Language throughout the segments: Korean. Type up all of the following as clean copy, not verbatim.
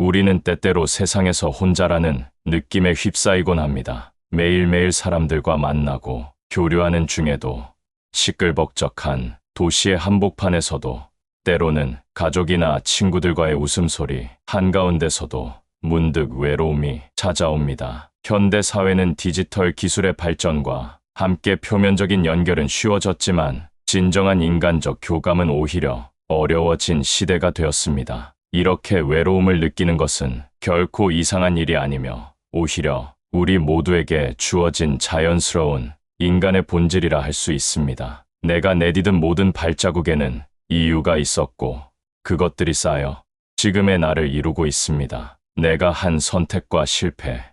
우리는 때때로 세상에서 혼자라는 느낌에 휩싸이곤 합니다. 매일매일 사람들과 만나고 교류하는 중에도 시끌벅적한 도시의 한복판에서도 때로는 가족이나 친구들과의 웃음소리 한가운데서도 문득 외로움이 찾아옵니다. 현대 사회는 디지털 기술의 발전과 함께 표면적인 연결은 쉬워졌지만 진정한 인간적 교감은 오히려 어려워진 시대가 되었습니다. 이렇게 외로움을 느끼는 것은 결코 이상한 일이 아니며 오히려 우리 모두에게 주어진 자연스러운 인간의 본질이라 할 수 있습니다. 내가 내디딘 모든 발자국에는 이유가 있었고 그것들이 쌓여 지금의 나를 이루고 있습니다. 내가 한 선택과 실패,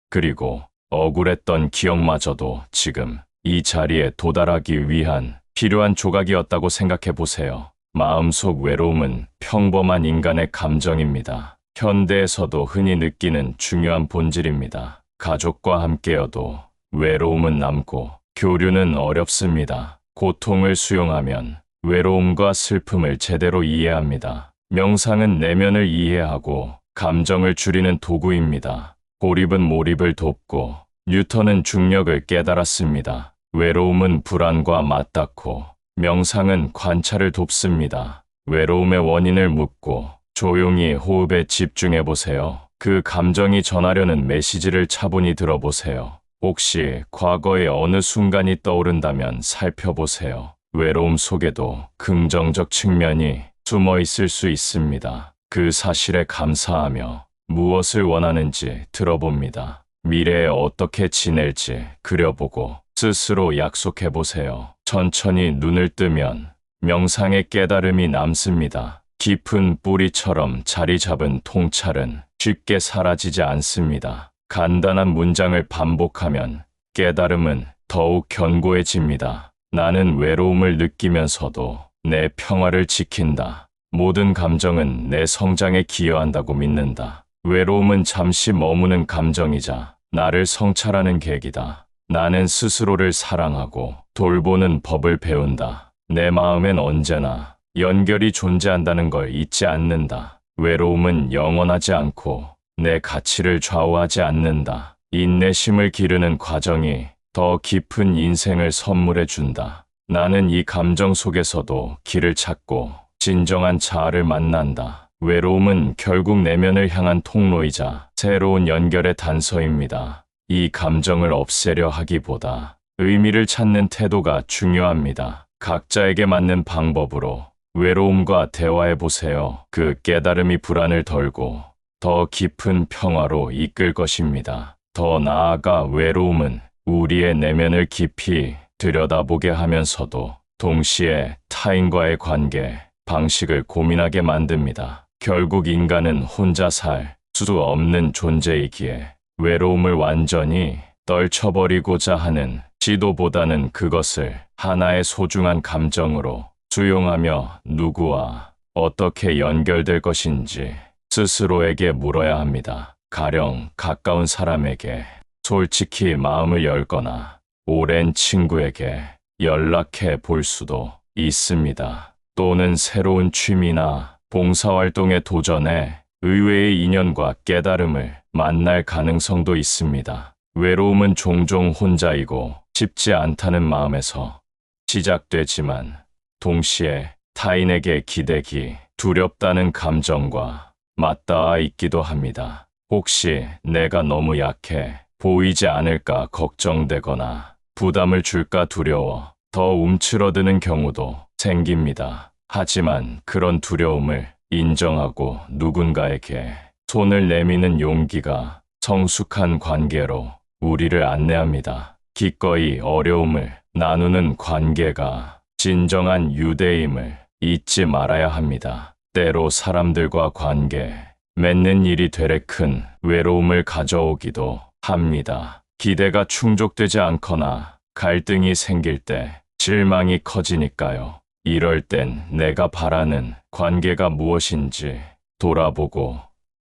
그리고 억울했던 기억마저도 지금 이 자리에 도달하기 위한 필요한 조각이었다고 생각해 보세요. 마음속 외로움은 평범한 인간의 감정입니다. 현대에서도 흔히 느끼는 중요한 본질입니다. 가족과 함께여도 외로움은 남고 교류는 어렵습니다. 고통을 수용하면 외로움과 슬픔을 제대로 이해합니다. 명상은 내면을 이해하고 감정을 줄이는 도구입니다. 고립은 몰입을 돕고 뉴턴은 중력을 깨달았습니다. 외로움은 불안과 맞닿고 명상은 관찰을 돕습니다. 외로움의 원인을 묻고 조용히 호흡에 집중해 보세요. 그 감정이 전하려는 메시지를 차분히 들어보세요. 혹시 과거의 어느 순간이 떠오른다면 살펴보세요. 외로움 속에도 긍정적 측면이 숨어 있을 수 있습니다. 그 사실에 감사하며 무엇을 원하는지 들어봅니다. 미래에 어떻게 지낼지 그려보고 스스로 약속해 보세요. 천천히 눈을 뜨면 명상의 깨달음이 남습니다. 깊은 뿌리처럼 자리 잡은 통찰은 쉽게 사라지지 않습니다. 간단한 문장을 반복하면 깨달음은 더욱 견고해집니다. 나는 외로움을 느끼면서도 내 평화를 지킨다. 모든 감정은 내 성장에 기여한다고 믿는다. 외로움은 잠시 머무는 감정이자 나를 성찰하는 계기다. 나는 스스로를 사랑하고 돌보는 법을 배운다. 내 마음엔 언제나 연결이 존재한다는 걸 잊지 않는다. 외로움은 영원하지 않고 내 가치를 좌우하지 않는다. 인내심을 기르는 과정이 더 깊은 인생을 선물해 준다. 나는 이 감정 속에서도 길을 찾고 진정한 자아를 만난다. 외로움은 결국 내면을 향한 통로이자 새로운 연결의 단서입니다. 이 감정을 없애려 하기보다 의미를 찾는 태도가 중요합니다. 각자에게 맞는 방법으로 외로움과 대화해 보세요. 그 깨달음이 불안을 덜고 더 깊은 평화로 이끌 것입니다. 더 나아가 외로움은 우리의 내면을 깊이 들여다보게 하면서도 동시에 타인과의 관계, 방식을 고민하게 만듭니다. 결국 인간은 혼자 살 수 없는 존재이기에 외로움을 완전히 떨쳐버리고자 하는 시도보다는 그것을 하나의 소중한 감정으로 수용하며 누구와 어떻게 연결될 것인지 스스로에게 물어야 합니다. 가령 가까운 사람에게 솔직히 마음을 열거나 오랜 친구에게 연락해 볼 수도 있습니다. 또는 새로운 취미나 봉사활동에 도전해 의외의 인연과 깨달음을 만날 가능성도 있습니다. 외로움은 종종 혼자이고 쉽지 않다는 마음에서 시작되지만 동시에 타인에게 기대기, 두렵다는 감정과 맞닿아 있기도 합니다. 혹시 내가 너무 약해 보이지 않을까 걱정되거나 부담을 줄까 두려워 더 움츠러드는 경우도 생깁니다. 하지만 그런 두려움을 인정하고 누군가에게 손을 내미는 용기가 성숙한 관계로 우리를 안내합니다. 기꺼이 어려움을 나누는 관계가 진정한 유대임을 잊지 말아야 합니다. 때로 사람들과 관계 맺는 일이 되레 큰 외로움을 가져오기도 합니다. 기대가 충족되지 않거나 갈등이 생길 때 실망이 커지니까요. 이럴 땐 내가 바라는 관계가 무엇인지 돌아보고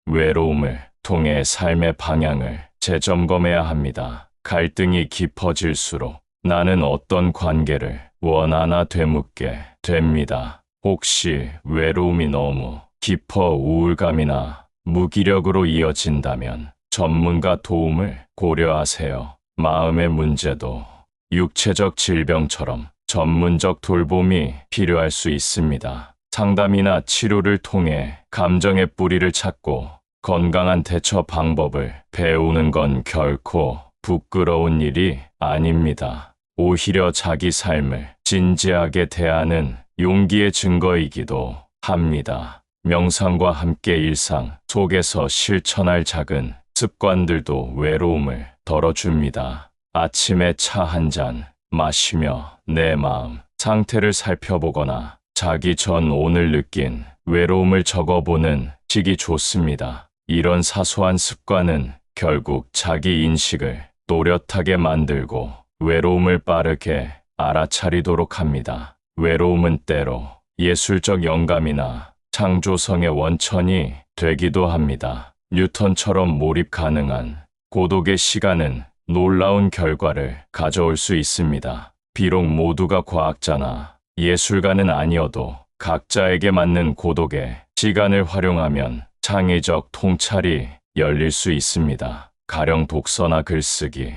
외로움을 통해 삶의 방향을 재점검해야 합니다. 갈등이 깊어질수록 나는 어떤 관계를 원하나 되묻게 됩니다. 혹시 외로움이 너무 깊어 우울감이나 무기력으로 이어진다면 전문가 도움을 고려하세요. 마음의 문제도 육체적 질병처럼 전문적 돌봄이 필요할 수 있습니다. 상담이나 치료를 통해 감정의 뿌리를 찾고 건강한 대처 방법을 배우는 건 결코 부끄러운 일이 아닙니다. 오히려 자기 삶을 진지하게 대하는 용기의 증거이기도 합니다. 명상과 함께 일상 속에서 실천할 작은 습관들도 외로움을 덜어줍니다. 아침에 차 한 잔 마시며 내 마음 상태를 살펴보거나 자기 전 오늘 느낀 외로움을 적어보는 식이 좋습니다. 이런 사소한 습관은 결국 자기 인식을 또렷하게 만들고 외로움을 빠르게 알아차리도록 합니다. 외로움은 때로 예술적 영감이나 창조성의 원천이 되기도 합니다. 뉴턴처럼 몰입 가능한 고독의 시간은 놀라운 결과를 가져올 수 있습니다. 비록 모두가 과학자나 예술가는 아니어도 각자에게 맞는 고독의 시간을 활용하면 창의적 통찰이 열릴 수 있습니다. 가령 독서나 글쓰기,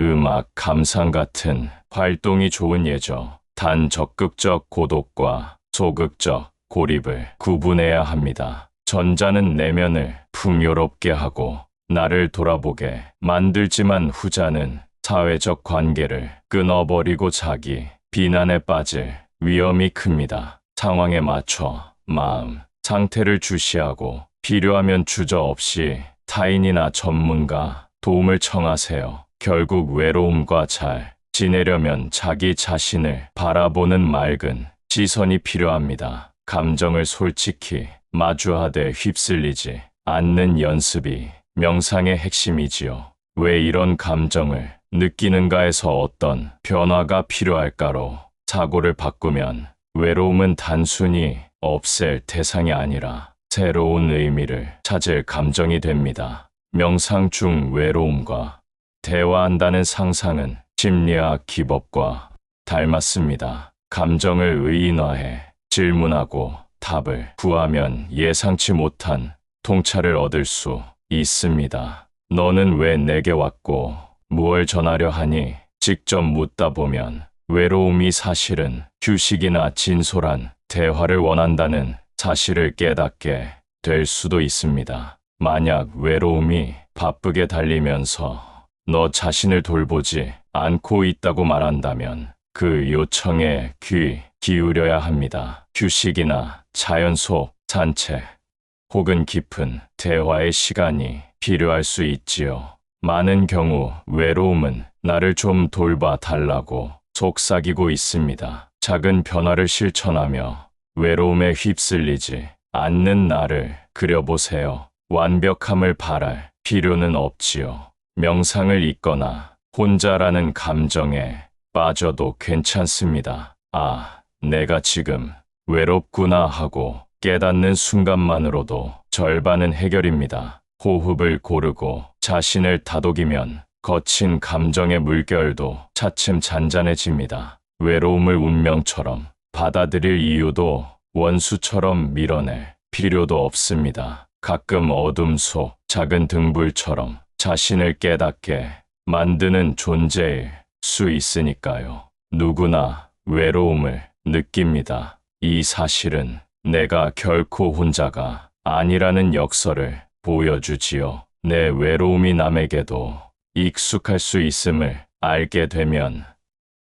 음악, 감상 같은 활동이 좋은 예죠. 단 적극적 고독과 소극적 고립을 구분해야 합니다. 전자는 내면을 풍요롭게 하고 나를 돌아보게 만들지만 후자는 사회적 관계를 끊어버리고 자기 비난에 빠질 위험이 큽니다. 상황에 맞춰 마음 상태를 주시하고 필요하면 주저없이 타인이나 전문가 도움을 청하세요. 결국 외로움과 잘 지내려면 자기 자신을 바라보는 맑은 시선이 필요합니다. 감정을 솔직히 마주하되 휩쓸리지 않는 연습이 명상의 핵심이지요. 왜 이런 감정을 느끼는가에서 어떤 변화가 필요할까로 사고를 바꾸면 외로움은 단순히 없앨 대상이 아니라 새로운 의미를 찾을 감정이 됩니다. 명상 중 외로움과 대화한다는 상상은 심리학 기법과 닮았습니다. 감정을 의인화해 질문하고 답을 구하면 예상치 못한 통찰을 얻을 수 있습니다. 너는 왜 내게 왔고 무엇을 전하려 하니? 직접 묻다 보면 외로움이 사실은 휴식이나 진솔한 대화를 원한다는 사실을 깨닫게 될 수도 있습니다. 만약 외로움이 바쁘게 달리면서 너 자신을 돌보지 않고 있다고 말한다면 그 요청에 귀 기울여야 합니다. 휴식이나 자연 속 산책 혹은 깊은 대화의 시간이 필요할 수 있지요. 많은 경우 외로움은 나를 좀 돌봐 달라고 속삭이고 있습니다. 작은 변화를 실천하며 외로움에 휩쓸리지 않는 나를 그려보세요. 완벽함을 바랄 필요는 없지요. 명상을 잊거나 혼자라는 감정에 빠져도 괜찮습니다. 아, 내가 지금 외롭구나 하고 깨닫는 순간만으로도 절반은 해결입니다. 호흡을 고르고 자신을 다독이면 거친 감정의 물결도 차츰 잔잔해집니다. 외로움을 운명처럼 받아들일 이유도 원수처럼 밀어낼 필요도 없습니다. 가끔 어둠 속 작은 등불처럼 자신을 깨닫게 만드는 존재일 수 있으니까요. 누구나 외로움을 느낍니다. 이 사실은 내가 결코 혼자가 아니라는 역설을 보여주지요. 내 외로움이 남에게도 익숙할 수 있음을 알게 되면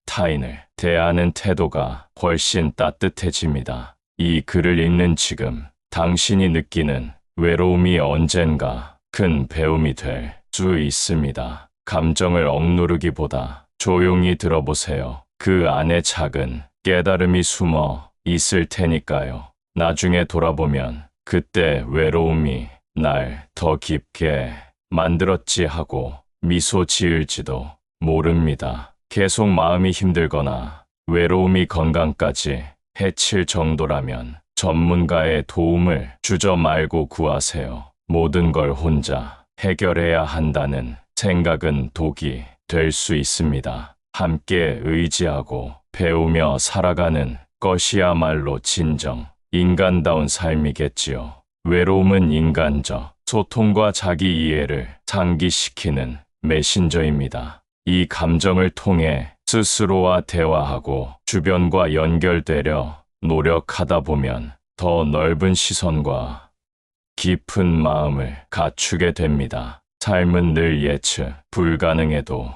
타인을 대하는 태도가 훨씬 따뜻해집니다. 이 글을 읽는 지금 당신이 느끼는 외로움이 언젠가 큰 배움이 될 수 있습니다. 감정을 억누르기보다 조용히 들어보세요. 그 안에 작은 깨달음이 숨어 있을 테니까요. 나중에 돌아보면 그때 외로움이 날 더 깊게 만들었지 하고 미소 지을지도 모릅니다. 계속 마음이 힘들거나 외로움이 건강까지 해칠 정도라면 전문가의 도움을 주저 말고 구하세요. 모든 걸 혼자 해결해야 한다는 생각은 독이 될 수 있습니다. 함께 의지하고 배우며 살아가는 것이야말로 진정 인간다운 삶이겠지요. 외로움은 인간적 소통과 자기 이해를 상기시키는 메신저입니다. 이 감정을 통해 스스로와 대화하고 주변과 연결되려 노력하다 보면 더 넓은 시선과 깊은 마음을 갖추게 됩니다. 삶은 늘 예측 불가능해도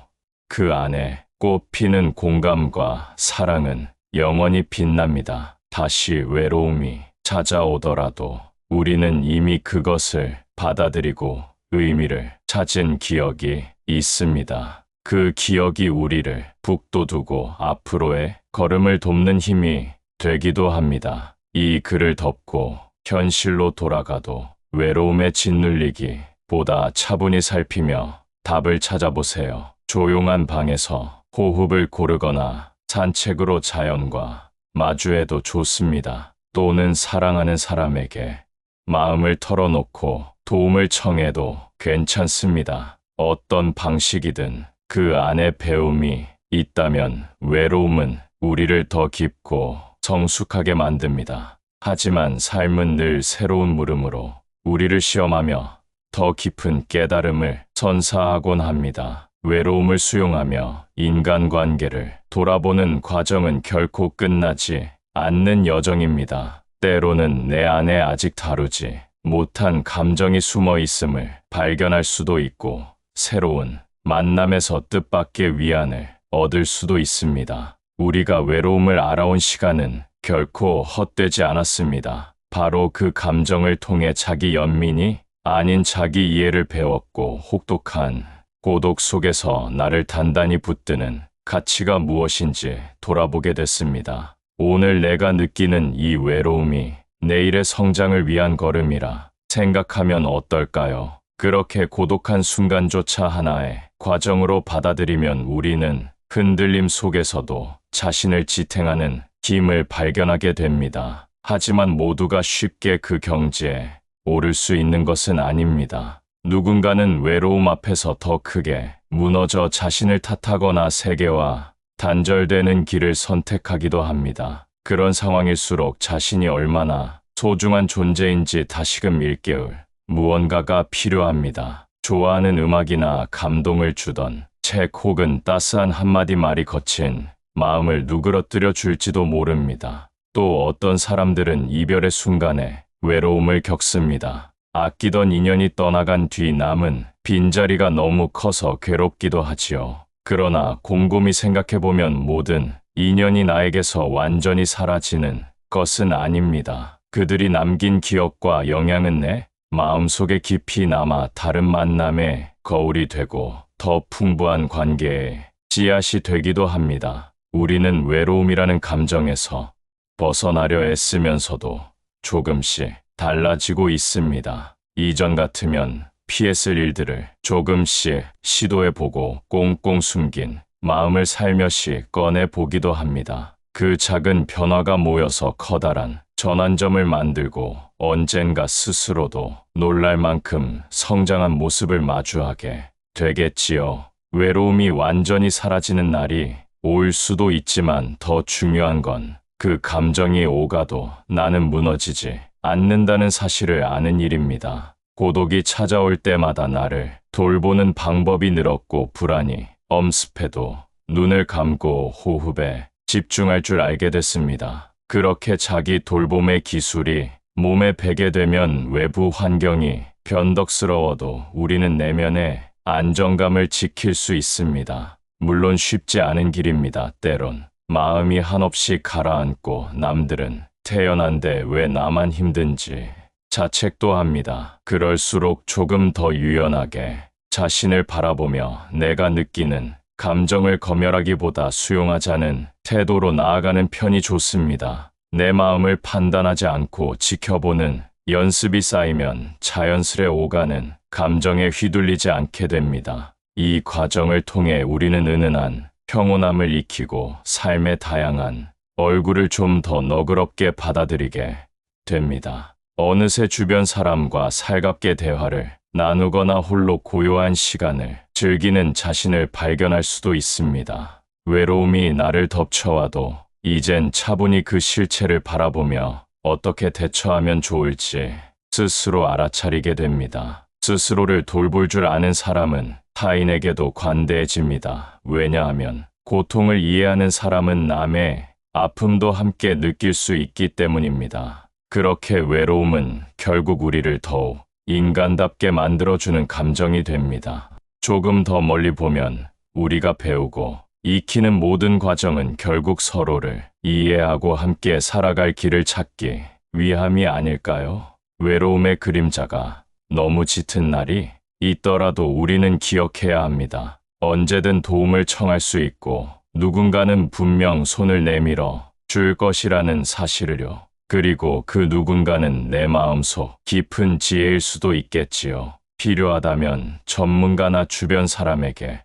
그 안에 꽃피는 공감과 사랑은 영원히 빛납니다. 다시 외로움이 찾아오더라도 우리는 이미 그것을 받아들이고 의미를 찾은 기억이 있습니다. 그 기억이 우리를 북돋우고 앞으로의 걸음을 돕는 힘이 되기도 합니다. 이 글을 덮고 현실로 돌아가도 외로움에 짓눌리기 보다 차분히 살피며 답을 찾아보세요. 조용한 방에서 호흡을 고르거나 산책으로 자연과 마주해도 좋습니다. 또는 사랑하는 사람에게 마음을 털어놓고 도움을 청해도 괜찮습니다. 어떤 방식이든 그 안에 배움이 있다면 외로움은 우리를 더 깊고 성숙하게 만듭니다. 하지만 삶은 늘 새로운 물음으로 우리를 시험하며 더 깊은 깨달음을 선사하곤 합니다. 외로움을 수용하며 인간관계를 돌아보는 과정은 결코 끝나지 않는 여정입니다. 때로는 내 안에 아직 다루지 못한 감정이 숨어 있음을 발견할 수도 있고 새로운 만남에서 뜻밖의 위안을 얻을 수도 있습니다. 우리가 외로움을 알아온 시간은 결코 헛되지 않았습니다. 바로 그 감정을 통해 자기 연민이 아닌 자기 이해를 배웠고 혹독한 고독 속에서 나를 단단히 붙드는 가치가 무엇인지 돌아보게 됐습니다. 오늘 내가 느끼는 이 외로움이 내일의 성장을 위한 걸음이라 생각하면 어떨까요? 그렇게 고독한 순간조차 하나의 과정으로 받아들이면 우리는 흔들림 속에서도 자신을 지탱하는 힘을 발견하게 됩니다. 하지만 모두가 쉽게 그 경지에 오를 수 있는 것은 아닙니다. 누군가는 외로움 앞에서 더 크게 무너져 자신을 탓하거나 세계와 단절되는 길을 선택하기도 합니다. 그런 상황일수록 자신이 얼마나 소중한 존재인지 다시금 일깨울 무언가가 필요합니다. 좋아하는 음악이나 감동을 주던 책 혹은 따스한 한마디 말이 거친 마음을 누그러뜨려 줄지도 모릅니다. 또 어떤 사람들은 이별의 순간에 외로움을 겪습니다. 아끼던 인연이 떠나간 뒤 남은 빈자리가 너무 커서 괴롭기도 하지요. 그러나 곰곰이 생각해보면 모든 인연이 나에게서 완전히 사라지는 것은 아닙니다. 그들이 남긴 기억과 영향은 내 마음속에 깊이 남아 다른 만남의 거울이 되고 더 풍부한 관계의 씨앗이 되기도 합니다. 우리는 외로움이라는 감정에서 벗어나려 애쓰면서도 조금씩 달라지고 있습니다. 이전 같으면 피했을 일들을 조금씩 시도해보고 꽁꽁 숨긴 마음을 살며시 꺼내보기도 합니다. 그 작은 변화가 모여서 커다란 전환점을 만들고 언젠가 스스로도 놀랄 만큼 성장한 모습을 마주하게 되겠지요. 외로움이 완전히 사라지는 날이 올 수도 있지만 더 중요한 건 그 감정이 오가도 나는 무너지지 않는다는 사실을 아는 일입니다. 고독이 찾아올 때마다 나를 돌보는 방법이 늘었고 불안이 엄습해도 눈을 감고 호흡에 집중할 줄 알게 됐습니다. 그렇게 자기 돌봄의 기술이 몸에 배게 되면 외부 환경이 변덕스러워도 우리는 내면의 안정감을 지킬 수 있습니다. 물론 쉽지 않은 길입니다. 때론 마음이 한없이 가라앉고 남들은 태어난데 왜 나만 힘든지 자책도 합니다. 그럴수록 조금 더 유연하게 자신을 바라보며 내가 느끼는 감정을 검열하기보다 수용하자는 태도로 나아가는 편이 좋습니다. 내 마음을 판단하지 않고 지켜보는 연습이 쌓이면 자연스레 오가는 감정에 휘둘리지 않게 됩니다. 이 과정을 통해 우리는 은은한 평온함을 익히고 삶의 다양한 얼굴을 좀 더 너그럽게 받아들이게 됩니다. 어느새 주변 사람과 살갑게 대화를 나누거나 홀로 고요한 시간을 즐기는 자신을 발견할 수도 있습니다. 외로움이 나를 덮쳐와도 이젠 차분히 그 실체를 바라보며 어떻게 대처하면 좋을지 스스로 알아차리게 됩니다. 스스로를 돌볼 줄 아는 사람은 타인에게도 관대해집니다. 왜냐하면 고통을 이해하는 사람은 남의 아픔도 함께 느낄 수 있기 때문입니다. 그렇게 외로움은 결국 우리를 더욱 인간답게 만들어주는 감정이 됩니다. 조금 더 멀리 보면 우리가 배우고 익히는 모든 과정은 결국 서로를 이해하고 함께 살아갈 길을 찾기 위함이 아닐까요? 외로움의 그림자가 너무 짙은 날이 있더라도 우리는 기억해야 합니다. 언제든 도움을 청할 수 있고 누군가는 분명 손을 내밀어 줄 것이라는 사실을요. 그리고 그 누군가는 내 마음속 깊은 지혜일 수도 있겠지요. 필요하다면 전문가나 주변 사람에게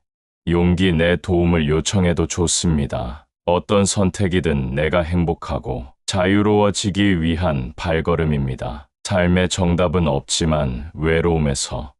용기 내 도움을 요청해도 좋습니다. 어떤 선택이든 내가 행복하고 자유로워지기 위한 발걸음입니다. 삶의 정답은 없지만 외로움에서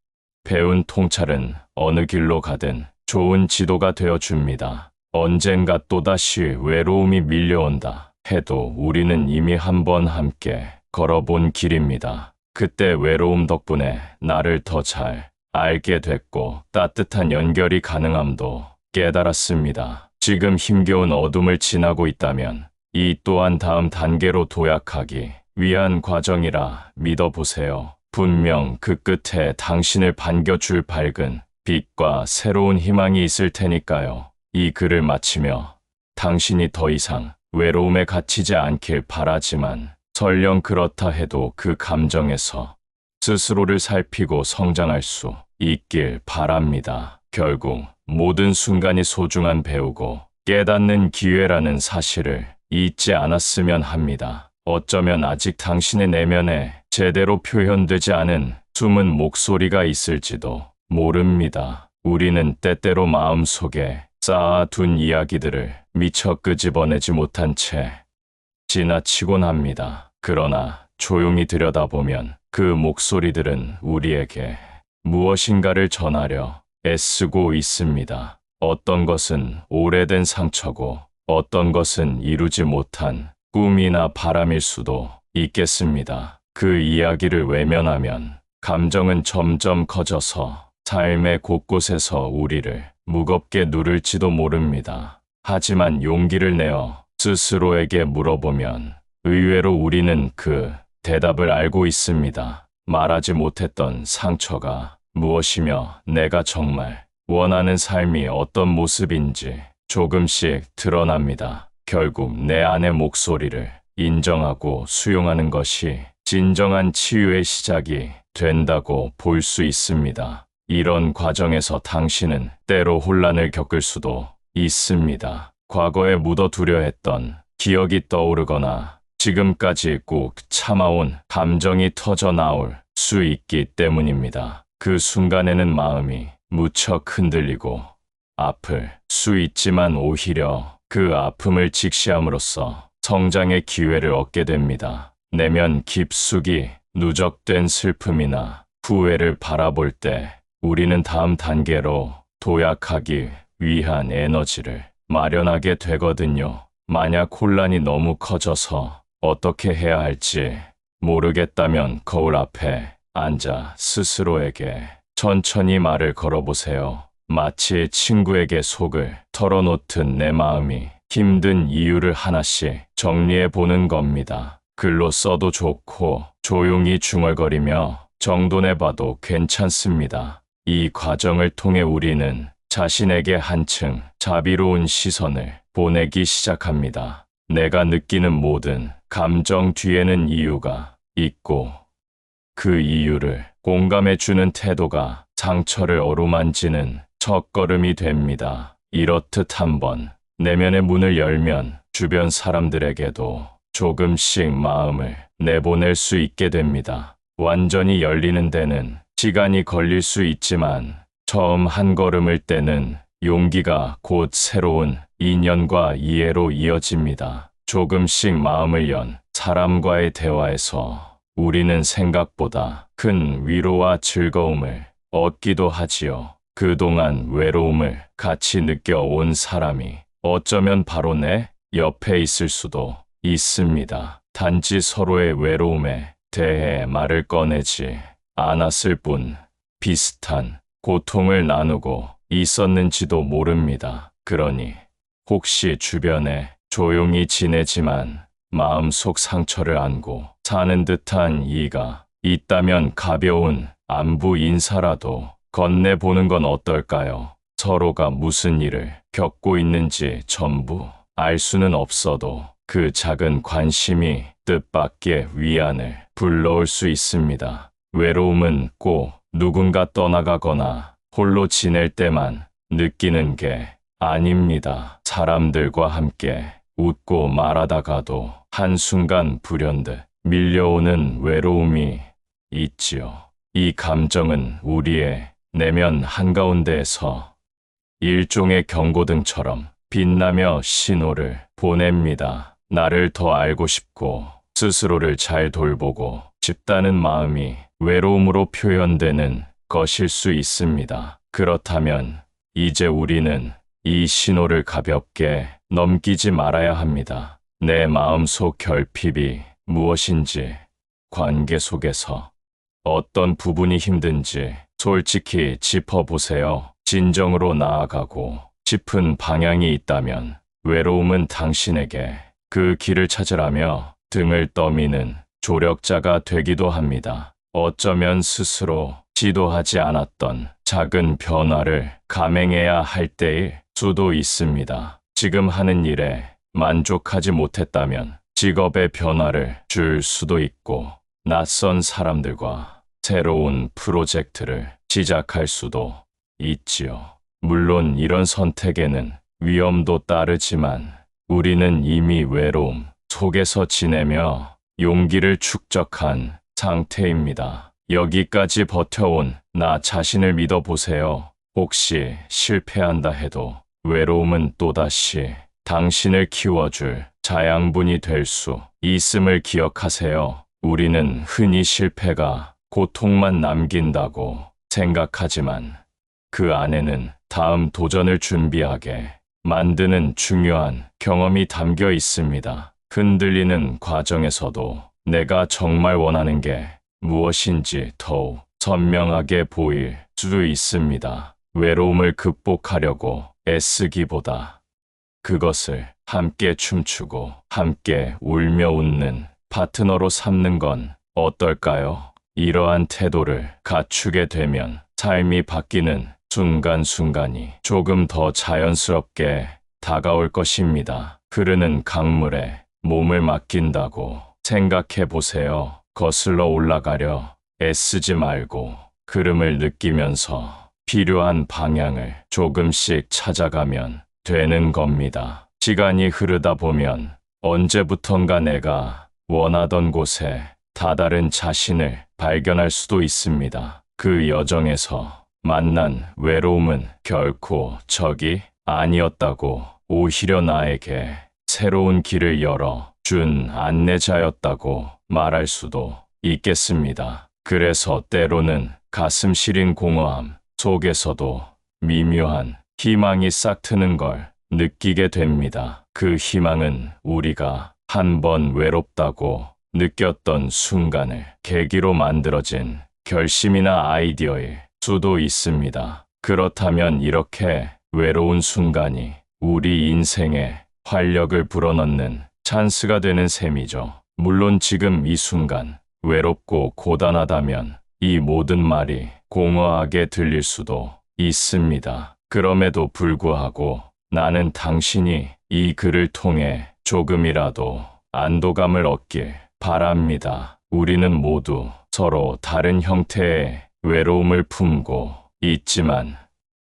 배운 통찰은 어느 길로 가든 좋은 지도가 되어줍니다. 언젠가 또다시 외로움이 밀려온다 해도 우리는 이미 한 번 함께 걸어본 길입니다. 그때 외로움 덕분에 나를 더 잘 알게 됐고 따뜻한 연결이 가능함도 깨달았습니다. 지금 힘겨운 어둠을 지나고 있다면 이 또한 다음 단계로 도약하기 위한 과정이라 믿어보세요. 분명 그 끝에 당신을 반겨줄 밝은 빛과 새로운 희망이 있을 테니까요. 이 글을 마치며 당신이 더 이상 외로움에 갇히지 않길 바라지만 설령 그렇다 해도 그 감정에서 스스로를 살피고 성장할 수 있길 바랍니다. 결국 모든 순간이 소중한 배우고 깨닫는 기회라는 사실을 잊지 않았으면 합니다. 어쩌면 아직 당신의 내면에 제대로 표현되지 않은 숨은 목소리가 있을지도 모릅니다. 우리는 때때로 마음속에 쌓아둔 이야기들을 미처 끄집어내지 못한 채 지나치곤 합니다. 그러나 조용히 들여다보면 그 목소리들은 우리에게 무엇인가를 전하려 애쓰고 있습니다. 어떤 것은 오래된 상처고 어떤 것은 이루지 못한 꿈이나 바람일 수도 있겠습니다. 그 이야기를 외면하면 감정은 점점 커져서 삶의 곳곳에서 우리를 무겁게 누를지도 모릅니다. 하지만 용기를 내어 스스로에게 물어보면 의외로 우리는 그 대답을 알고 있습니다. 말하지 못했던 상처가 무엇이며 내가 정말 원하는 삶이 어떤 모습인지 조금씩 드러납니다. 결국 내 안의 목소리를 인정하고 수용하는 것이 진정한 치유의 시작이 된다고 볼 수 있습니다. 이런 과정에서 당신은 때로 혼란을 겪을 수도 있습니다. 과거에 묻어두려 했던 기억이 떠오르거나 지금까지 꾹 참아온 감정이 터져 나올 수 있기 때문입니다. 그 순간에는 마음이 무척 흔들리고 아플 수 있지만 오히려 그 아픔을 직시함으로써 성장의 기회를 얻게 됩니다. 내면 깊숙이 누적된 슬픔이나 후회를 바라볼 때 우리는 다음 단계로 도약하기 위한 에너지를 마련하게 되거든요. 만약 혼란이 너무 커져서 어떻게 해야 할지 모르겠다면 거울 앞에 앉아 스스로에게 천천히 말을 걸어보세요. 마치 친구에게 속을 털어놓듯 내 마음이 힘든 이유를 하나씩 정리해 보는 겁니다. 글로 써도 좋고 조용히 중얼거리며 정돈해봐도 괜찮습니다. 이 과정을 통해 우리는 자신에게 한층 자비로운 시선을 보내기 시작합니다. 내가 느끼는 모든 감정 뒤에는 이유가 있고 그 이유를 공감해주는 태도가 상처를 어루만지는 첫걸음이 됩니다. 이렇듯 한번 내면의 문을 열면 주변 사람들에게도 조금씩 마음을 내보낼 수 있게 됩니다. 완전히 열리는 데는 시간이 걸릴 수 있지만 처음 한 걸음을 떼는 용기가 곧 새로운 인연과 이해로 이어집니다. 조금씩 마음을 연 사람과의 대화에서 우리는 생각보다 큰 위로와 즐거움을 얻기도 하지요. 그동안 외로움을 같이 느껴온 사람이 어쩌면 바로 내 옆에 있을 수도 있습니다. 단지 서로의 외로움에 대해 말을 꺼내지 않았을 뿐 비슷한 고통을 나누고 있었는지도 모릅니다. 그러니 혹시 주변에 조용히 지내지만 마음속 상처를 안고 사는 듯한 이가 있다면 가벼운 안부 인사라도 건네보는 건 어떨까요? 서로가 무슨 일을 겪고 있는지 전부 알 수는 없어도 그 작은 관심이 뜻밖의 위안을 불러올 수 있습니다. 외로움은 꼭 누군가 떠나가거나 홀로 지낼 때만 느끼는 게 아닙니다. 사람들과 함께 웃고 말하다가도 한순간 불현듯 밀려오는 외로움이 있지요. 이 감정은 우리의 내면 한가운데에서 일종의 경고등처럼 빛나며 신호를 보냅니다. 나를 더 알고 싶고 스스로를 잘 돌보고 싶다는 마음이 외로움으로 표현되는 것일 수 있습니다. 그렇다면 이제 우리는 이 신호를 가볍게 넘기지 말아야 합니다. 내 마음속 결핍이 무엇인지, 관계 속에서 어떤 부분이 힘든지 솔직히 짚어보세요. 진정으로 나아가고 싶은 방향이 있다면 외로움은 당신에게 그 길을 찾으라며 등을 떠미는 조력자가 되기도 합니다. 어쩌면 스스로 시도하지 않았던 작은 변화를 감행해야 할 때일 수도 있습니다. 지금 하는 일에 만족하지 못했다면 직업의 변화를 줄 수도 있고 낯선 사람들과 새로운 프로젝트를 시작할 수도 있지요. 물론 이런 선택에는 위험도 따르지만 우리는 이미 외로움 속에서 지내며 용기를 축적한 상태입니다. 여기까지 버텨온 나 자신을 믿어보세요. 혹시 실패한다 해도 외로움은 또다시 당신을 키워줄 자양분이 될 수 있음을 기억하세요. 우리는 흔히 실패가 고통만 남긴다고 생각하지만 그 안에는 다음 도전을 준비하게 만드는 중요한 경험이 담겨 있습니다. 흔들리는 과정에서도 내가 정말 원하는 게 무엇인지 더욱 선명하게 보일 수 있습니다. 외로움을 극복하려고 애쓰기보다 그것을 함께 춤추고 함께 울며 웃는 파트너로 삼는 건 어떨까요? 이러한 태도를 갖추게 되면 삶이 바뀌는 순간순간이 조금 더 자연스럽게 다가올 것입니다. 흐르는 강물에 몸을 맡긴다고 생각해 보세요. 거슬러 올라가려 애쓰지 말고 흐름을 느끼면서 필요한 방향을 조금씩 찾아가면 되는 겁니다. 시간이 흐르다 보면 언제부턴가 내가 원하던 곳에 다다른 자신을 발견할 수도 있습니다. 그 여정에서 만난 외로움은 결코 적이 아니었다고, 오히려 나에게 새로운 길을 열어 준 안내자였다고 말할 수도 있겠습니다. 그래서 때로는 가슴 시린 공허함 속에서도 미묘한 희망이 싹트는 걸 느끼게 됩니다. 그 희망은 우리가 한번 외롭다고 느꼈던 순간을 계기로 만들어진 결심이나 아이디어일 수도 있습니다. 그렇다면 이렇게 외로운 순간이 우리 인생에 활력을 불어넣는 찬스가 되는 셈이죠. 물론 지금 이 순간 외롭고 고단하다면 이 모든 말이 공허하게 들릴 수도 있습니다. 그럼에도 불구하고 나는 당신이 이 글을 통해 조금이라도 안도감을 얻길 바랍니다. 우리는 모두 서로 다른 형태의 외로움을 품고 있지만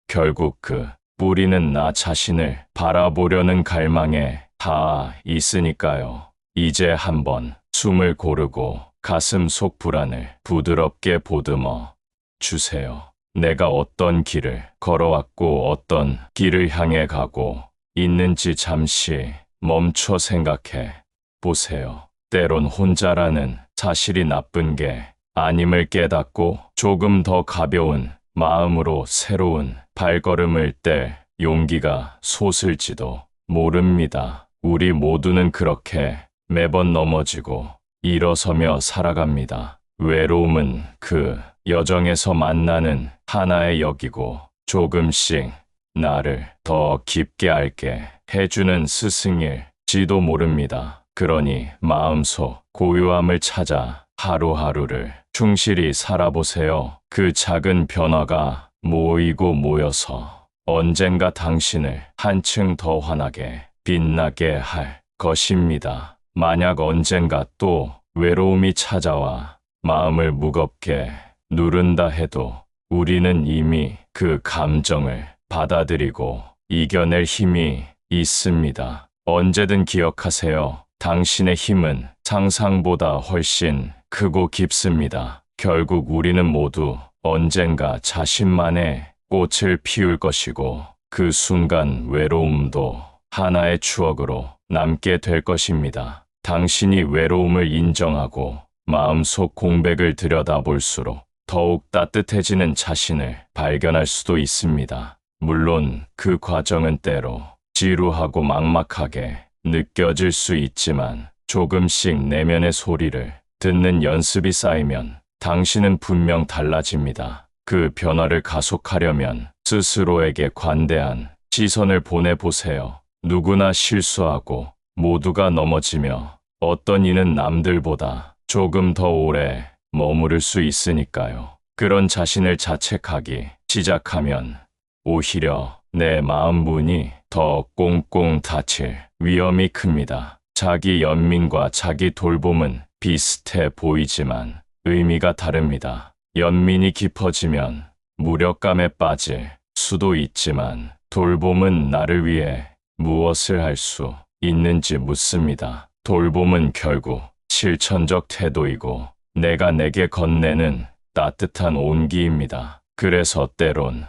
결국 그 뿌리는 나 자신을 바라보려는 갈망에 다 있으니까요. 이제 한번 숨을 고르고 가슴 속 불안을 부드럽게 보듬어 주세요. 내가 어떤 길을 걸어왔고 어떤 길을 향해 가고 있는지 잠시 멈춰 생각해 보세요. 때론 혼자라는 사실이 나쁜 게 아님을 깨닫고 조금 더 가벼운 마음으로 새로운 발걸음을 뗄 용기가 솟을지도 모릅니다. 우리 모두는 그렇게 매번 넘어지고 일어서며 살아갑니다. 외로움은 그 여정에서 만나는 하나의 역이고 조금씩 나를 더 깊게 알게 해주는 스승일지도 모릅니다. 그러니 마음속 고요함을 찾아 하루하루를 충실히 살아보세요. 그 작은 변화가 모이고 모여서 언젠가 당신을 한층 더 환하게 빛나게 할 것입니다. 만약 언젠가 또 외로움이 찾아와 마음을 무겁게 누른다 해도 우리는 이미 그 감정을 받아들이고 이겨낼 힘이 있습니다. 언제든 기억하세요. 당신의 힘은 상상보다 훨씬 크고 깊습니다. 결국 우리는 모두 언젠가 자신만의 꽃을 피울 것이고 그 순간 외로움도 하나의 추억으로 남게 될 것입니다. 당신이 외로움을 인정하고 마음속 공백을 들여다볼수록 더욱 따뜻해지는 자신을 발견할 수도 있습니다. 물론 그 과정은 때로 지루하고 막막하게 느껴질 수 있지만 조금씩 내면의 소리를 듣는 연습이 쌓이면 당신은 분명 달라집니다. 그 변화를 가속하려면 스스로에게 관대한 시선을 보내보세요. 누구나 실수하고 모두가 넘어지며 어떤 이는 남들보다 조금 더 오래 머무를 수 있으니까요. 그런 자신을 자책하기 시작하면 오히려 내 마음 문이 더 꽁꽁 닫힐 위험이 큽니다. 자기 연민과 자기 돌봄은 비슷해 보이지만 의미가 다릅니다. 연민이 깊어지면 무력감에 빠질 수도 있지만 돌봄은 나를 위해 무엇을 할 수 있는지 묻습니다. 돌봄은 결국 실천적 태도이고 내가 내게 건네는 따뜻한 온기입니다. 그래서 때론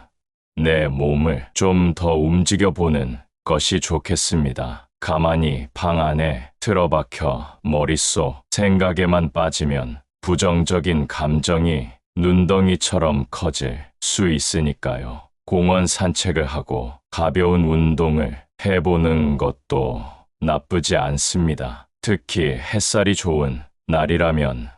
내 몸을 좀 더 움직여보는 것이 좋겠습니다. 가만히 방 안에 틀어박혀 머릿속 생각에만 빠지면 부정적인 감정이 눈덩이처럼 커질 수 있으니까요. 공원 산책을 하고 가벼운 운동을 해보는 것도 나쁘지 않습니다. 특히 햇살이 좋은 날이라면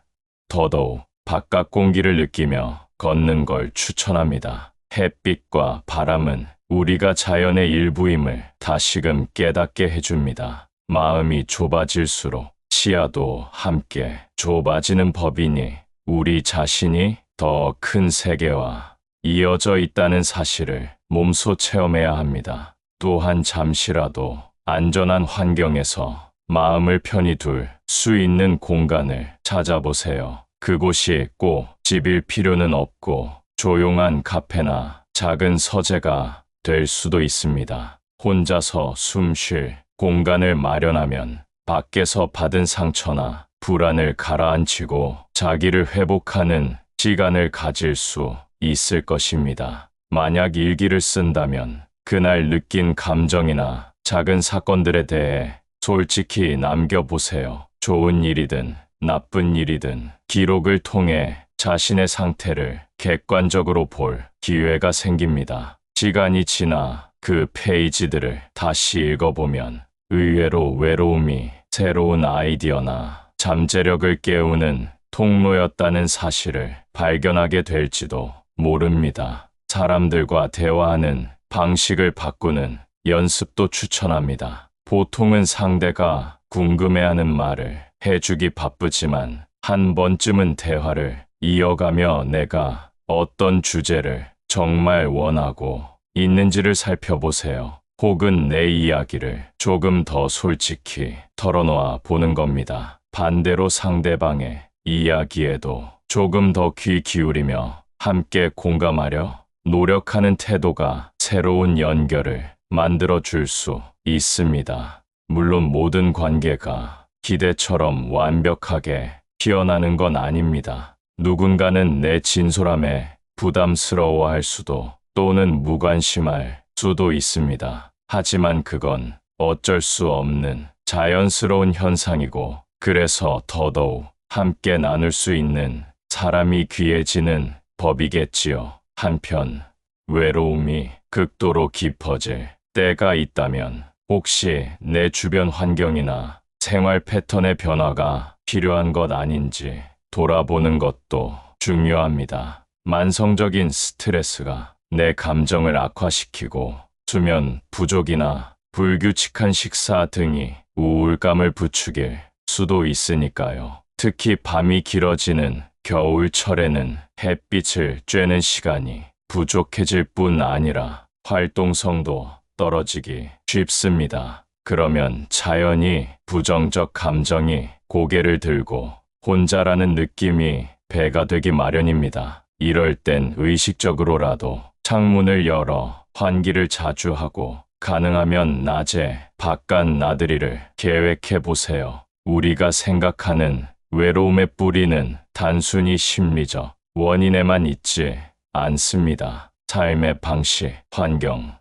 더더욱 바깥 공기를 느끼며 걷는 걸 추천합니다. 햇빛과 바람은 우리가 자연의 일부임을 다시금 깨닫게 해줍니다. 마음이 좁아질수록 시야도 함께 좁아지는 법이니 우리 자신이 더 큰 세계와 이어져 있다는 사실을 몸소 체험해야 합니다. 또한 잠시라도 안전한 환경에서 마음을 편히 둘 수 있는 공간을 찾아보세요. 그곳이 꼭 집일 필요는 없고 조용한 카페나 작은 서재가 될 수도 있습니다. 혼자서 숨 쉴 공간을 마련하면 밖에서 받은 상처나 불안을 가라앉히고 자기를 회복하는 시간을 가질 수 있을 것입니다. 만약 일기를 쓴다면 그날 느낀 감정이나 작은 사건들에 대해 솔직히 남겨보세요. 좋은 일이든 나쁜 일이든 기록을 통해 자신의 상태를 객관적으로 볼 기회가 생깁니다. 시간이 지나 그 페이지들을 다시 읽어보면 의외로 외로움이 새로운 아이디어나 잠재력을 깨우는 통로였다는 사실을 발견하게 될지도 모릅니다. 사람들과 대화하는 방식을 바꾸는 연습도 추천합니다. 보통은 상대가 궁금해하는 말을 해주기 바쁘지만 한 번쯤은 대화를 이어가며 내가 어떤 주제를 정말 원하고 있는지를 살펴보세요. 혹은 내 이야기를 조금 더 솔직히 털어놓아 보는 겁니다. 반대로 상대방의 이야기에도 조금 더 귀 기울이며 함께 공감하려 노력하는 태도가 새로운 연결을 만들어 줄 수 있습니다. 물론 모든 관계가 기대처럼 완벽하게 피어나는 건 아닙니다. 누군가는 내 진솔함에 부담스러워할 수도 또는 무관심할 수도 있습니다. 하지만 그건 어쩔 수 없는 자연스러운 현상이고 그래서 더더욱 함께 나눌 수 있는 사람이 귀해지는 법이겠지요. 한편 외로움이 극도로 깊어질 때가 있다면 혹시 내 주변 환경이나 생활 패턴의 변화가 필요한 것 아닌지 돌아보는 것도 중요합니다. 만성적인 스트레스가 내 감정을 악화시키고 수면 부족이나 불규칙한 식사 등이 우울감을 부추길 수도 있으니까요. 특히 밤이 길어지는 겨울철에는 햇빛을 쬐는 시간이 부족해질 뿐 아니라 활동성도 떨어지기 쉽습니다. 그러면 자연히 부정적 감정이 고개를 들고 혼자라는 느낌이 배가 되기 마련입니다. 이럴 땐 의식적으로라도 창문을 열어 환기를 자주 하고 가능하면 낮에 바깥 나들이를 계획해 보세요. 우리가 생각하는 외로움의 뿌리는 단순히 심리적 원인에만 있지 않습니다. 삶의 방식, 환경,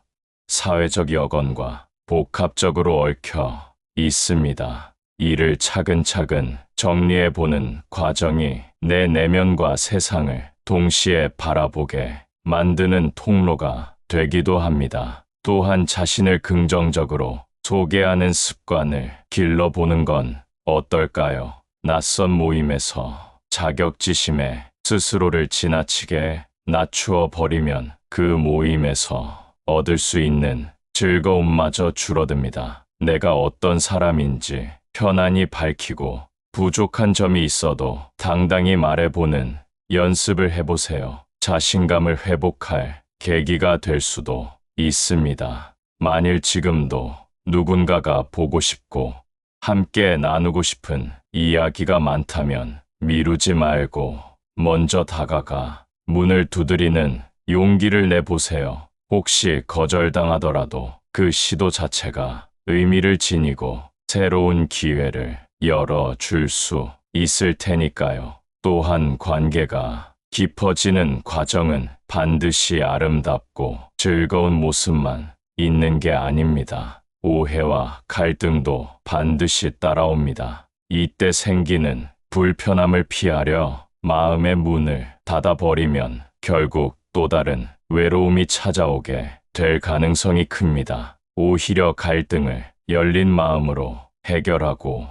사회적 여건과 복합적으로 얽혀 있습니다. 이를 차근차근 정리해보는 과정이 내 내면과 세상을 동시에 바라보게 만드는 통로가 되기도 합니다. 또한 자신을 긍정적으로 소개하는 습관을 길러보는 건 어떨까요? 낯선 모임에서 자격지심에 스스로를 지나치게 낮추어 버리면 그 모임에서 얻을 수 있는 즐거움마저 줄어듭니다. 내가 어떤 사람인지 편안히 밝히고 부족한 점이 있어도 당당히 말해보는 연습을 해보세요. 자신감을 회복할 계기가 될 수도 있습니다. 만일 지금도 누군가가 보고 싶고 함께 나누고 싶은 이야기가 많다면 미루지 말고 먼저 다가가 문을 두드리는 용기를 내보세요. 혹시 거절당하더라도 그 시도 자체가 의미를 지니고 새로운 기회를 열어줄 수 있을 테니까요. 또한 관계가 깊어지는 과정은 반드시 아름답고 즐거운 모습만 있는 게 아닙니다. 오해와 갈등도 반드시 따라옵니다. 이때 생기는 불편함을 피하려 마음의 문을 닫아버리면 결국 또 다른 외로움이 찾아오게 될 가능성이 큽니다. 오히려 갈등을 열린 마음으로 해결하고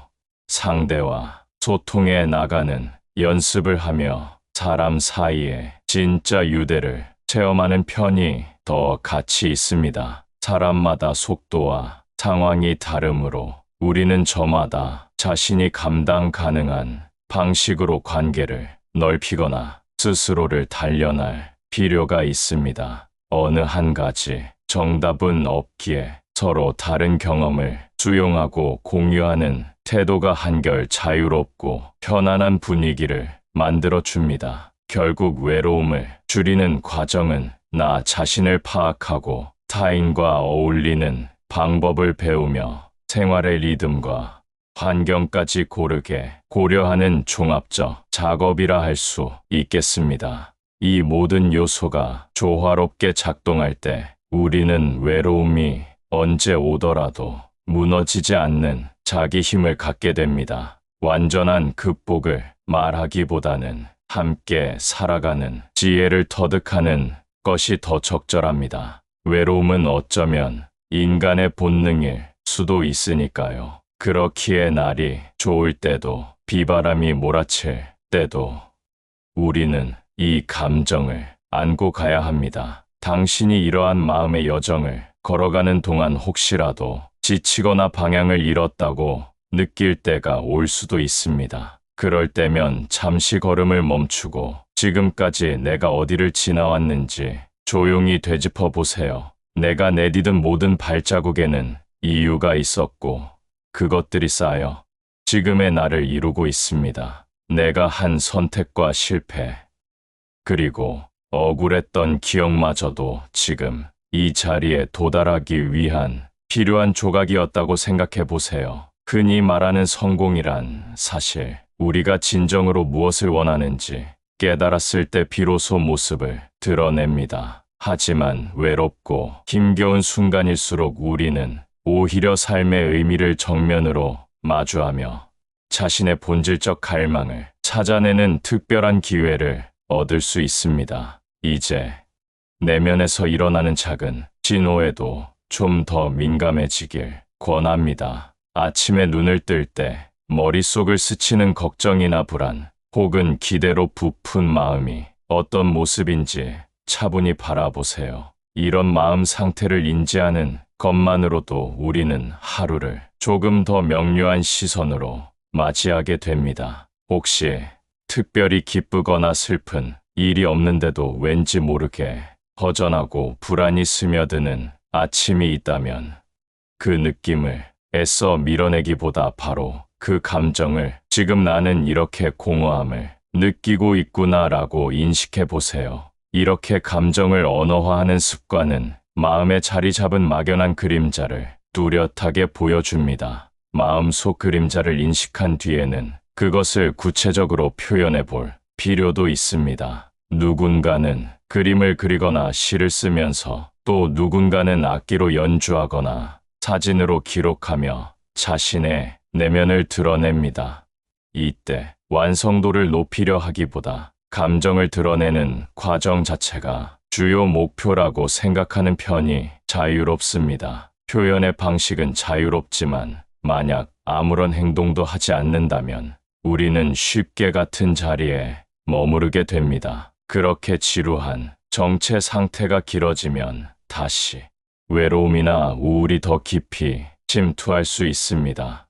상대와 소통해 나가는 연습을 하며 사람 사이에 진짜 유대를 체험하는 편이 더 가치 있습니다. 사람마다 속도와 상황이 다르므로 우리는 저마다 자신이 감당 가능한 방식으로 관계를 넓히거나 스스로를 단련할 필요가 있습니다. 어느 한 가지 정답은 없기에 서로 다른 경험을 수용하고 공유하는 태도가 한결 자유롭고 편안한 분위기를 만들어 줍니다. 결국 외로움을 줄이는 과정은 나 자신을 파악하고 타인과 어울리는 방법을 배우며 생활의 리듬과 환경까지 고르게 고려하는 종합적 작업이라 할 수 있겠습니다. 이 모든 요소가 조화롭게 작동할 때 우리는 외로움이 언제 오더라도 무너지지 않는 자기 힘을 갖게 됩니다. 완전한 극복을 말하기보다는 함께 살아가는 지혜를 터득하는 것이 더 적절합니다. 외로움은 어쩌면 인간의 본능일 수도 있으니까요. 그렇기에 날이 좋을 때도 비바람이 몰아칠 때도 우리는 이 감정을 안고 가야 합니다. 당신이 이러한 마음의 여정을 걸어가는 동안 혹시라도 지치거나 방향을 잃었다고 느낄 때가 올 수도 있습니다. 그럴 때면 잠시 걸음을 멈추고 지금까지 내가 어디를 지나왔는지 조용히 되짚어 보세요. 내가 내디딘 모든 발자국에는 이유가 있었고 그것들이 쌓여 지금의 나를 이루고 있습니다. 내가 한 선택과 실패, 그리고 억울했던 기억마저도 지금 이 자리에 도달하기 위한 필요한 조각이었다고 생각해 보세요. 흔히 말하는 성공이란 사실 우리가 진정으로 무엇을 원하는지 깨달았을 때 비로소 모습을 드러냅니다. 하지만 외롭고 힘겨운 순간일수록 우리는 오히려 삶의 의미를 정면으로 마주하며 자신의 본질적 갈망을 찾아내는 특별한 기회를 얻을 수 있습니다. 이제 내면에서 일어나는 작은 신호에도 좀 더 민감해지길 권합니다. 아침에 눈을 뜰 때 머릿속을 스치는 걱정이나 불안, 혹은 기대로 부푼 마음이 어떤 모습인지 차분히 바라보세요. 이런 마음 상태를 인지하는 것만으로도 우리는 하루를 조금 더 명료한 시선으로 맞이하게 됩니다. 혹시 특별히 기쁘거나 슬픈 일이 없는데도 왠지 모르게 허전하고 불안이 스며드는 아침이 있다면 그 느낌을 애써 밀어내기보다 바로 그 감정을 지금 나는 이렇게 공허함을 느끼고 있구나라고 인식해 보세요. 이렇게 감정을 언어화하는 습관은 마음에 자리 잡은 막연한 그림자를 뚜렷하게 보여줍니다. 마음속 그림자를 인식한 뒤에는 그것을 구체적으로 표현해 볼 필요도 있습니다. 누군가는 그림을 그리거나 시를 쓰면서 또 누군가는 악기로 연주하거나 사진으로 기록하며 자신의 내면을 드러냅니다. 이때 완성도를 높이려 하기보다 감정을 드러내는 과정 자체가 주요 목표라고 생각하는 편이 자유롭습니다. 표현의 방식은 자유롭지만 만약 아무런 행동도 하지 않는다면 우리는 쉽게 같은 자리에 머무르게 됩니다. 그렇게 지루한 정체 상태가 길어지면 다시 외로움이나 우울이 더 깊이 침투할 수 있습니다.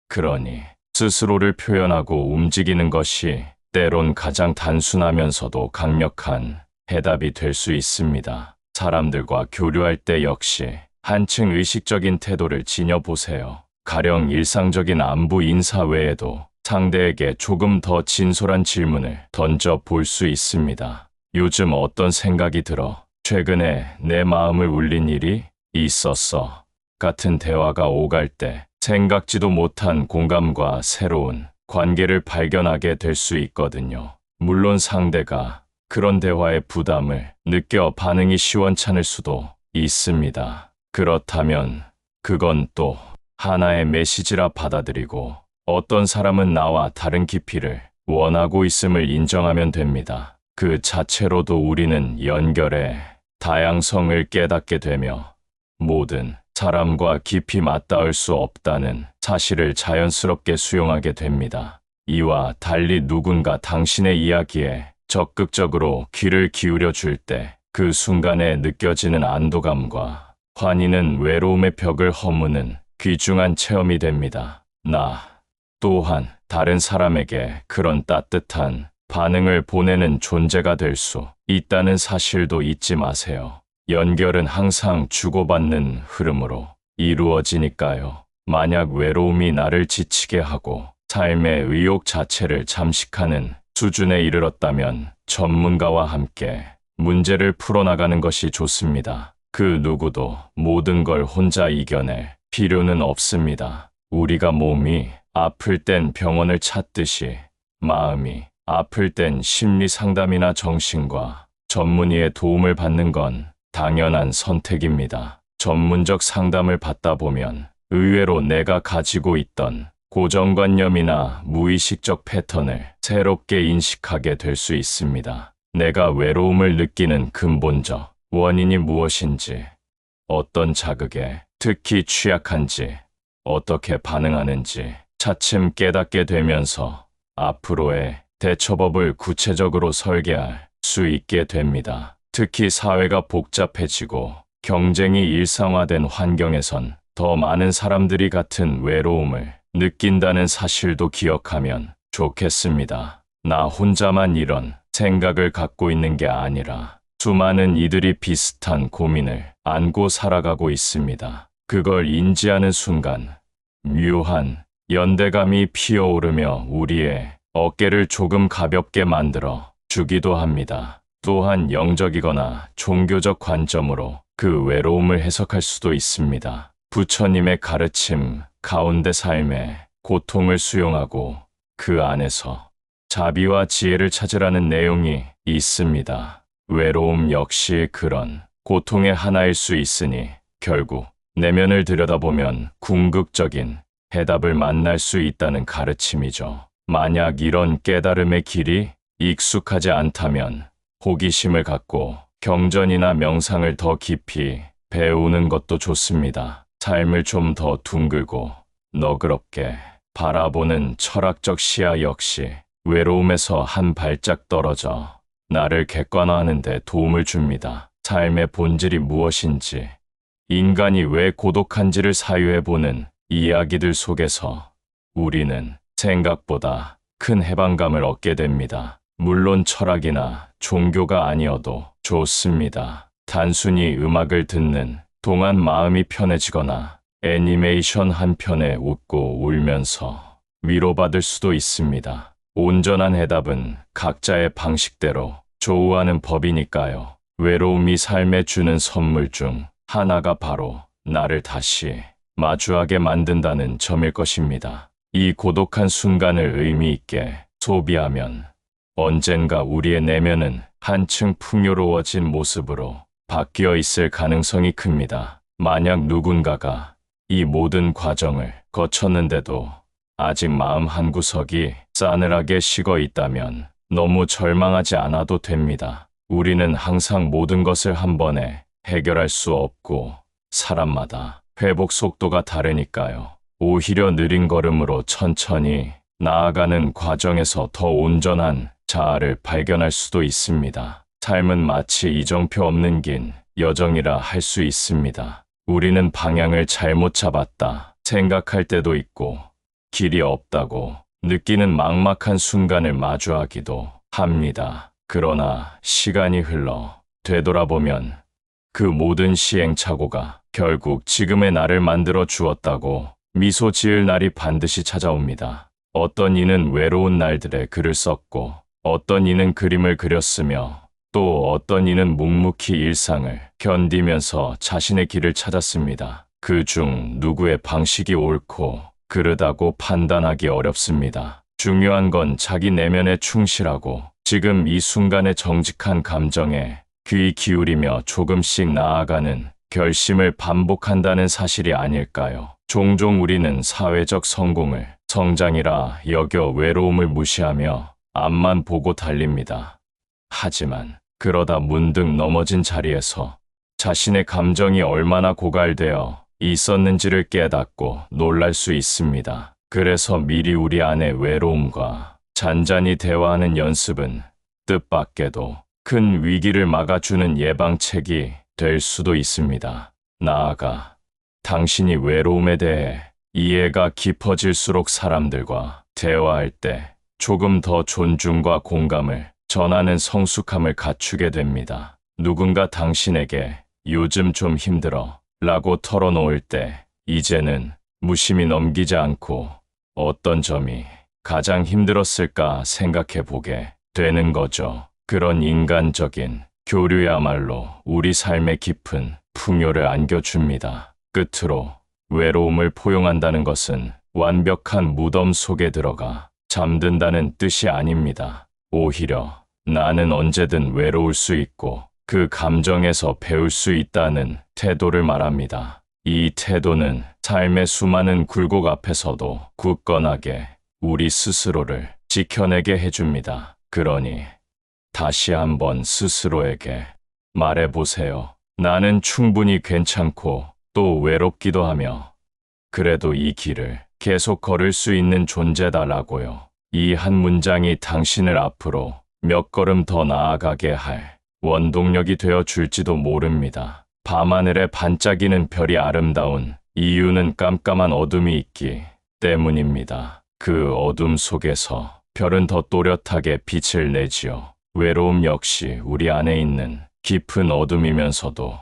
그러니 스스로를 표현하고 움직이는 것이 때론 가장 단순하면서도 강력한 해답이 될 수 있습니다. 사람들과 교류할 때 역시 한층 의식적인 태도를 지녀보세요. 가령 일상적인 안부 인사 외에도 상대에게 조금 더 진솔한 질문을 던져 볼 수 있습니다. 요즘 어떤 생각이 들어? 최근에 내 마음을 울린 일이 있었어. 같은 대화가 오갈 때 생각지도 못한 공감과 새로운 관계를 발견하게 될 수 있거든요. 물론 상대가 그런 대화의 부담을 느껴 반응이 시원찮을 수도 있습니다. 그렇다면 그건 또 하나의 메시지라 받아들이고 어떤 사람은 나와 다른 깊이를 원하고 있음을 인정하면 됩니다. 그 자체로도 우리는 연결의 다양성을 깨닫게 되며 모든 사람과 깊이 맞닿을 수 없다는 사실을 자연스럽게 수용하게 됩니다. 이와 달리 누군가 당신의 이야기에 적극적으로 귀를 기울여 줄 때 그 순간에 느껴지는 안도감과 환희는 외로움의 벽을 허무는 귀중한 체험이 됩니다. 나 또한 다른 사람에게 그런 따뜻한 반응을 보내는 존재가 될 수 있다는 사실도 잊지 마세요. 연결은 항상 주고받는 흐름으로 이루어지니까요. 만약 외로움이 나를 지치게 하고 삶의 의욕 자체를 잠식하는 수준에 이르렀다면 전문가와 함께 문제를 풀어나가는 것이 좋습니다. 그 누구도 모든 걸 혼자 이겨낼 필요는 없습니다. 우리가 몸이 아플 땐 병원을 찾듯이 마음이 아플 땐 심리 상담이나 정신과 전문의의 도움을 받는 건 당연한 선택입니다. 전문적 상담을 받다 보면 의외로 내가 가지고 있던 고정관념이나 무의식적 패턴을 새롭게 인식하게 될 수 있습니다. 내가 외로움을 느끼는 근본적 원인이 무엇인지, 어떤 자극에 특히 취약한지, 어떻게 반응하는지 차츰 깨닫게 되면서 앞으로의 대처법을 구체적으로 설계할 수 있게 됩니다. 특히 사회가 복잡해지고 경쟁이 일상화된 환경에선 더 많은 사람들이 같은 외로움을 느낀다는 사실도 기억하면 좋겠습니다. 나 혼자만 이런 생각을 갖고 있는 게 아니라 수많은 이들이 비슷한 고민을 안고 살아가고 있습니다. 그걸 인지하는 순간 묘한 연대감이 피어오르며 우리의 어깨를 조금 가볍게 만들어 주기도 합니다. 또한 영적이거나 종교적 관점으로 그 외로움을 해석할 수도 있습니다. 부처님의 가르침 가운데 삶의 고통을 수용하고 그 안에서 자비와 지혜를 찾으라는 내용이 있습니다. 외로움 역시 그런 고통의 하나일 수 있으니 결국 내면을 들여다보면 궁극적인 해답을 만날 수 있다는 가르침이죠. 만약 이런 깨달음의 길이 익숙하지 않다면 호기심을 갖고 경전이나 명상을 더 깊이 배우는 것도 좋습니다. 삶을 좀 더 둥글고 너그럽게 바라보는 철학적 시야 역시 외로움에서 한 발짝 떨어져 나를 객관화하는 데 도움을 줍니다. 삶의 본질이 무엇인지, 인간이 왜 고독한지를 사유해보는 이야기들 속에서 우리는 생각보다 큰 해방감을 얻게 됩니다. 물론 철학이나 종교가 아니어도 좋습니다. 단순히 음악을 듣는 동안 마음이 편해지거나 애니메이션 한 편에 웃고 울면서 위로받을 수도 있습니다. 온전한 해답은 각자의 방식대로 조우하는 법이니까요. 외로움이 삶에 주는 선물 중 하나가 바로 나를 다시 마주하게 만든다는 점일 것입니다. 이 고독한 순간을 의미 있게 소비하면 언젠가 우리의 내면은 한층 풍요로워진 모습으로 바뀌어 있을 가능성이 큽니다. 만약 누군가가 이 모든 과정을 거쳤는데도 아직 마음 한구석이 싸늘하게 식어 있다면 너무 절망하지 않아도 됩니다. 우리는 항상 모든 것을 한 번에 해결할 수 없고 사람마다 회복 속도가 다르니까요. 오히려 느린 걸음으로 천천히 나아가는 과정에서 더 온전한 자아를 발견할 수도 있습니다. 삶은 마치 이정표 없는 긴 여정이라 할 수 있습니다. 우리는 방향을 잘못 잡았다 생각할 때도 있고 길이 없다고 느끼는 막막한 순간을 마주하기도 합니다. 그러나 시간이 흘러 되돌아보면 그 모든 시행착오가 결국 지금의 나를 만들어 주었다고 미소 지을 날이 반드시 찾아옵니다. 어떤 이는 외로운 날들에 글을 썼고 어떤 이는 그림을 그렸으며 또 어떤 이는 묵묵히 일상을 견디면서 자신의 길을 찾았습니다. 그 중 누구의 방식이 옳고 그르다고 판단하기 어렵습니다. 중요한 건 자기 내면에 충실하고 지금 이 순간의 정직한 감정에 귀 기울이며 조금씩 나아가는 결심을 반복한다는 사실이 아닐까요? 종종 우리는 사회적 성공을 성장이라 여겨 외로움을 무시하며 앞만 보고 달립니다. 하지만 그러다 문득 넘어진 자리에서 자신의 감정이 얼마나 고갈되어 있었는지를 깨닫고 놀랄 수 있습니다. 그래서 미리 우리 안의 외로움과 잔잔히 대화하는 연습은 뜻밖에도 큰 위기를 막아주는 예방책이 될 수도 있습니다. 나아가 당신이 외로움에 대해 이해가 깊어질수록 사람들과 대화할 때 조금 더 존중과 공감을 전하는 성숙함을 갖추게 됩니다. 누군가 당신에게 요즘 좀 힘들어 라고 털어놓을 때 이제는 무심히 넘기지 않고 어떤 점이 가장 힘들었을까 생각해 보게 되는 거죠. 그런 인간적인 교류야말로 우리 삶에 깊은 풍요를 안겨줍니다. 끝으로 외로움을 포용한다는 것은 완벽한 무덤 속에 들어가 잠든다는 뜻이 아닙니다. 오히려 나는 언제든 외로울 수 있고 그 감정에서 배울 수 있다는 태도를 말합니다. 이 태도는 삶의 수많은 굴곡 앞에서도 굳건하게 우리 스스로를 지켜내게 해줍니다. 그러니 다시 한번 스스로에게 말해보세요. 나는 충분히 괜찮고 또 외롭기도 하며 그래도 이 길을 계속 걸을 수 있는 존재다라고요. 이 한 문장이 당신을 앞으로 몇 걸음 더 나아가게 할 원동력이 되어 줄지도 모릅니다. 밤하늘에 반짝이는 별이 아름다운 이유는 깜깜한 어둠이 있기 때문입니다. 그 어둠 속에서 별은 더 또렷하게 빛을 내지요. 외로움 역시 우리 안에 있는 깊은 어둠이면서도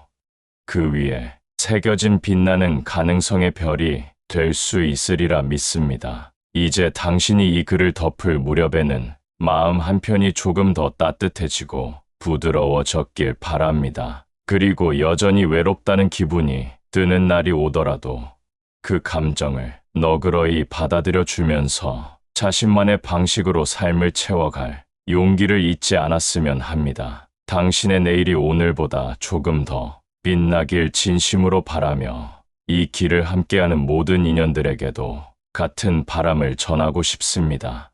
그 위에 새겨진 빛나는 가능성의 별이 될 수 있으리라 믿습니다. 이제 당신이 이 글을 덮을 무렵에는 마음 한편이 조금 더 따뜻해지고 부드러워졌길 바랍니다. 그리고 여전히 외롭다는 기분이 드는 날이 오더라도 그 감정을 너그러이 받아들여 주면서 자신만의 방식으로 삶을 채워갈 용기를 잊지 않았으면 합니다. 당신의 내일이 오늘보다 조금 더 빛나길 진심으로 바라며 이 길을 함께하는 모든 인연들에게도 같은 바람을 전하고 싶습니다.